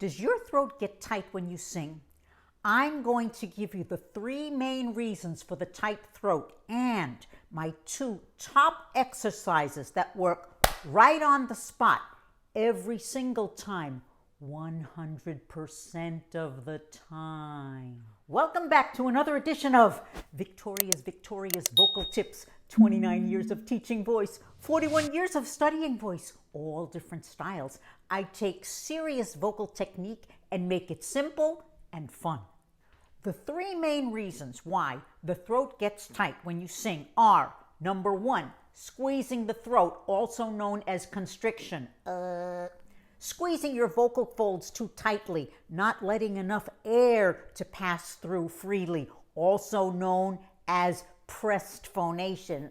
Does your throat get tight when you sing? I'm going to give you the 3 main reasons for the tight throat and my 2 top exercises that work right on the spot every single time, 100% of the time. Welcome back to another edition of Victoria's Vocal Tips. 29 years of teaching voice, 41 years of studying voice, all different styles. I take serious vocal technique and make it simple and fun. The 3 main reasons why the throat gets tight when you sing are, number 1, squeezing the throat, also known as constriction. Squeezing your vocal folds too tightly, not letting enough air to pass through freely, also known as pressed phonation.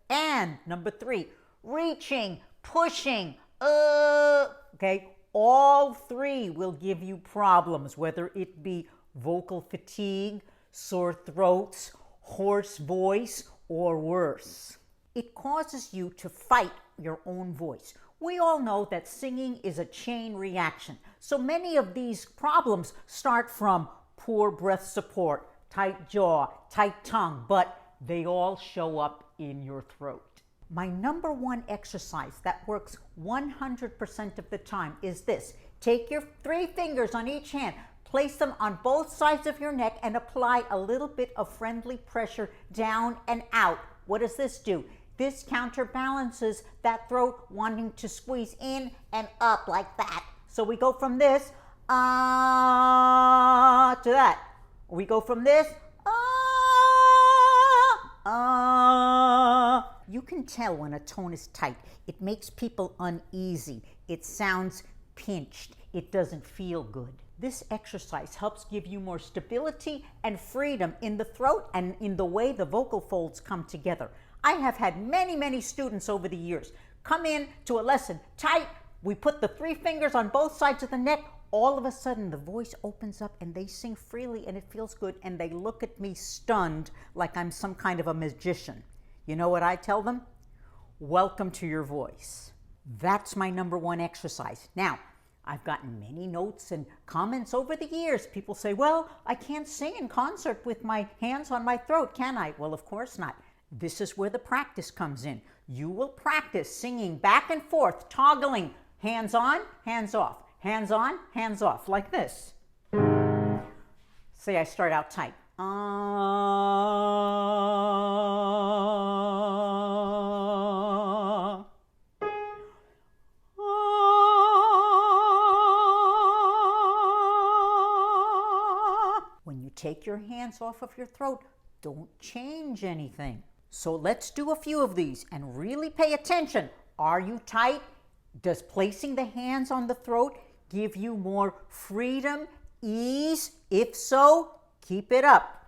And number 3, reaching, pushing. Okay, all 3 will give you problems, whether it be vocal fatigue, sore throats, hoarse voice, or worse. It causes you to fight your own voice. We all know that singing is a chain reaction. So many of these problems start from poor breath support, tight jaw, tight tongue, but they all show up in your throat. My number 1 exercise that works 100% of the time is this. Take your 3 fingers on each hand, place them on both sides of your neck, and apply a little bit of friendly pressure down and out. What does this do? This counterbalances that throat wanting to squeeze in and up like that. So we go from this to that. We go from this You can tell when a tone is tight. It makes people uneasy. It sounds pinched. It doesn't feel good. This exercise helps give you more stability and freedom in the throat and in the way the vocal folds come together. I have had many students over the years come in to a lesson tight. We put the 3 fingers on both sides of the neck. All of a sudden, the voice opens up and they sing freely and it feels good. And they look at me stunned like I'm some kind of a magician. You know what I tell them? Welcome to your voice. That's my number 1 exercise. Now, I've gotten many notes and comments over the years. People say, well, I can't sing in concert with my hands on my throat, can I? Well, of course not. This is where the practice comes in. You will practice singing back and forth, toggling hands on, hands off, hands on, hands off, like this. Say I start out tight. When you take your hands off of your throat, don't change anything. So let's do a few of these and really pay attention. Are you tight? Does placing the hands on the throat give you more freedom, ease? If so, keep it up.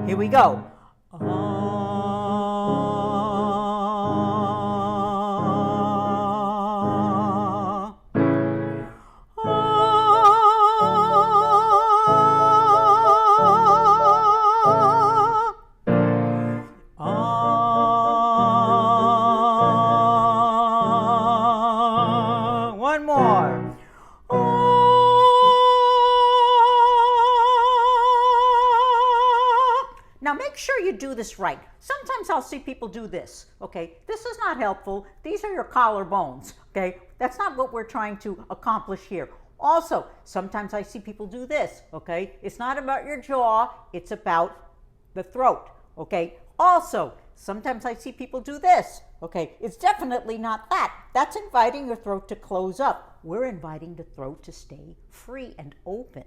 Here we go. One more. Now make sure you do this right. Sometimes I'll see people do this, okay? This is not helpful. These are your collarbones, okay? That's not what we're trying to accomplish here. Also, sometimes I see people do this, okay? It's not about your jaw, it's about the throat, okay? Also, sometimes I see people do this, okay? It's definitely not that. That's inviting your throat to close up. We're inviting the throat to stay free and open.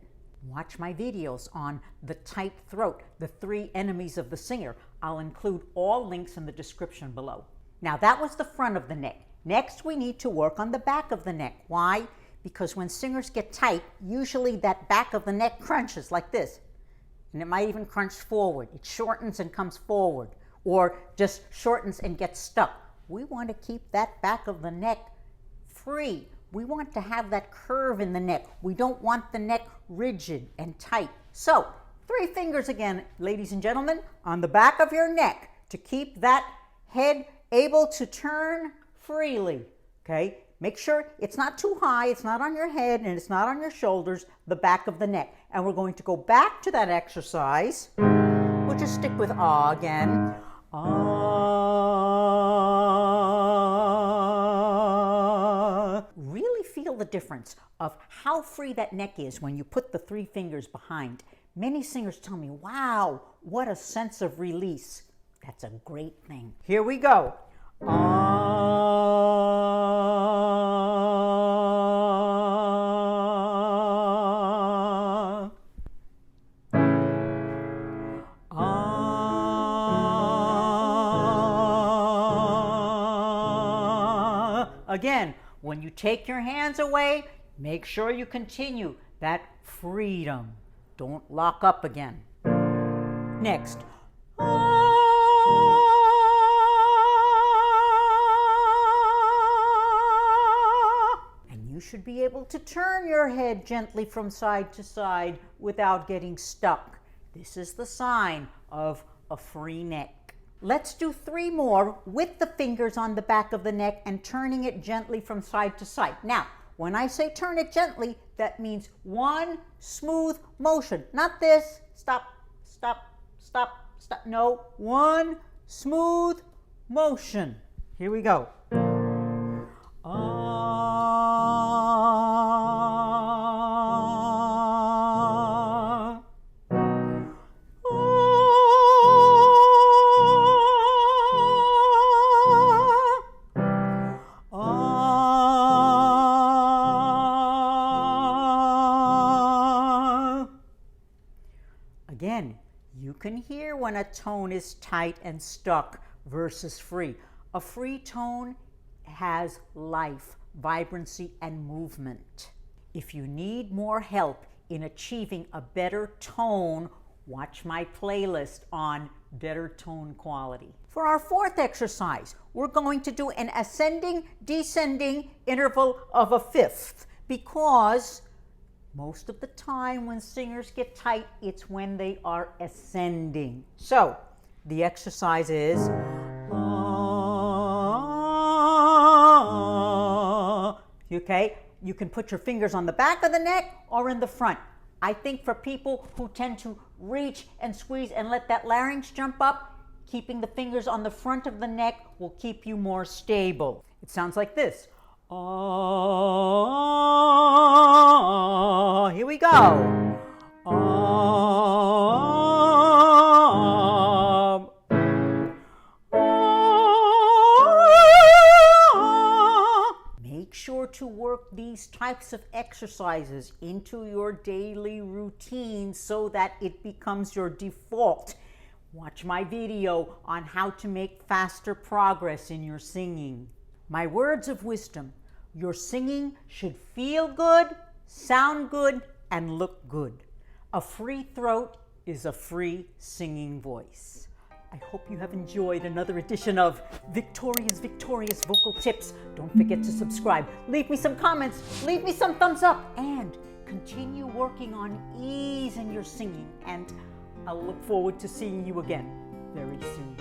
Watch my videos on the tight throat, the 3 enemies of the singer. I'll include all links in the description below. Now that was the front of the neck. Next, we need to work on the back of the neck. Why? Because when singers get tight, usually that back of the neck crunches like this. And it might even crunch forward. It shortens and comes forward, or just shortens and gets stuck. We want to keep that back of the neck free. We want to have that curve in the neck. We don't want the neck rigid and tight. So 3 fingers again, ladies and gentlemen, on the back of your neck to keep that head able to turn freely, okay? Make sure it's not too high, it's not on your head, and it's not on your shoulders, the back of the neck. And we're going to go back to that exercise. We'll just stick with ah again. Ah. Really feel the difference of how free that neck is when you put the 3 fingers behind. Many singers tell me, wow, what a sense of release. That's a great thing. Here we go. Ah. Ah. Again, when you take your hands away, make sure you continue that freedom. Don't lock up again. Next. And you should be able to turn your head gently from side to side without getting stuck. This is the sign of a free neck. Let's do 3 more with the fingers on the back of the neck and turning it gently from side to side. Now, when I say turn it gently, that means 1 smooth motion. Not this. Stop, stop, stop, stop. No, 1 smooth motion. Here we go. Again, you can hear when a tone is tight and stuck versus free. A free tone has life, vibrancy, and movement. If you need more help in achieving a better tone, watch my playlist on better tone quality. For our 4th exercise, we're going to do an ascending, descending interval of a 5th, because most of the time when singers get tight, it's when they are ascending. So the exercise is okay, you can put your fingers on the back of the neck or in the front. I think for people who tend to reach and squeeze and let that larynx jump up, keeping the fingers on the front of the neck will keep you more stable. It sounds like this. Here we go. Make sure to work these types of exercises into your daily routine so that it becomes your default. Watch my video on how to make faster progress in your singing. My words of wisdom: your singing should feel good, sound good, and look good. A free throat is a free singing voice. I hope you have enjoyed another edition of Victoria's Vocal Tips. Don't forget to subscribe. Leave me some comments, leave me some thumbs up, and continue working on ease in your singing. And I'll look forward to seeing you again very soon.